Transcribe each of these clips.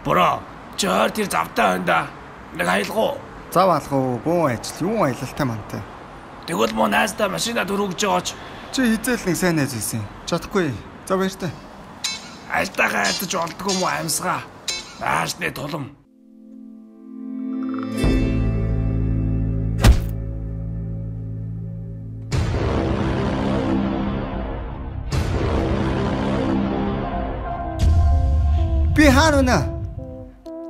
Бороо, чи хойр тэр завтай байна да. Нэг аялгаа. Зав алга уу, гүн ажил, юун аялалтай мантай. Тэгвэл муу найздаа машина дөрвөгж байгаач. Чи хизээл нэг сайн найз байсан. Чадахгүй. За баяртай. Альтагаа альдаж олдгүй мó амьсгаа. Наашны тулам. Би хаана вэ?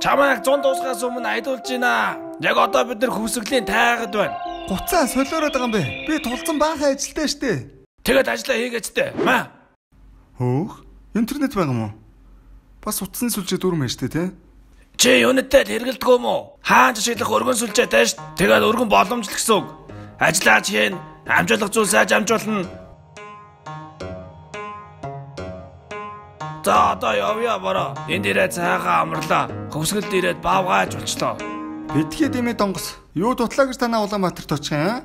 Чамайг 100 дуусгаас өмнө айдуулж байна. Яг одоо бид нар хөвсгөлийн тайгад байна. Гуцаа солиороод байгаа юм бэ? Би тулцсан баахан ажилтаа штэ. Тэгээд ажиллаа хийгээчтэй. Маа. Хөөх? Интернет байгаа мó? Бас утасны сүлжээ дүрмэн штэ тий? Чи юунэтэй хэрэгэлдэг юм уу? Хаан жишээлх өргөн сүлжээ тааш. Тэгээд өргөн боломжл гэсэн үг. Ажиллаач хийн. Амжуулах зүйл сайж амжуулна. За одоо явъя бороо. Энд ирээд цайгаа амарлаа. Хөвсгөлд ирээд баавгааж болчлоо. Битгий дэмий донгос. Юу дутлаа гэж танаа Улаанбаатарт очих юм?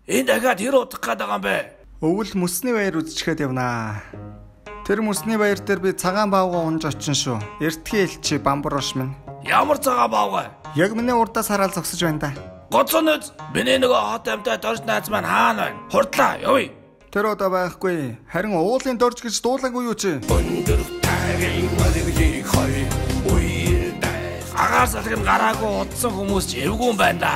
Энэ дахиад хэр удах гээд байгаа юм бэ? Өвөл мөсний баяр үзчихэд явнаа. Тэр мөсний баяр дээр би цагаан баавгаа унж очин шүү. Эртхий элчи бамбурош минь. Ямар цагаан баавгаа? Яг миний урдаас хараад зогсож байна да. Гоцон үз. Миний нөгөө хот амтай дорж найз маань хаана байна? Хурдлаа, явъя. Тэр одоо байхгүй. Харин уулын дорж гэж дуулаагүй юу чи? Агаар салхи нь гараагүй удсан хүмүүс ч эвгүй юм байна да.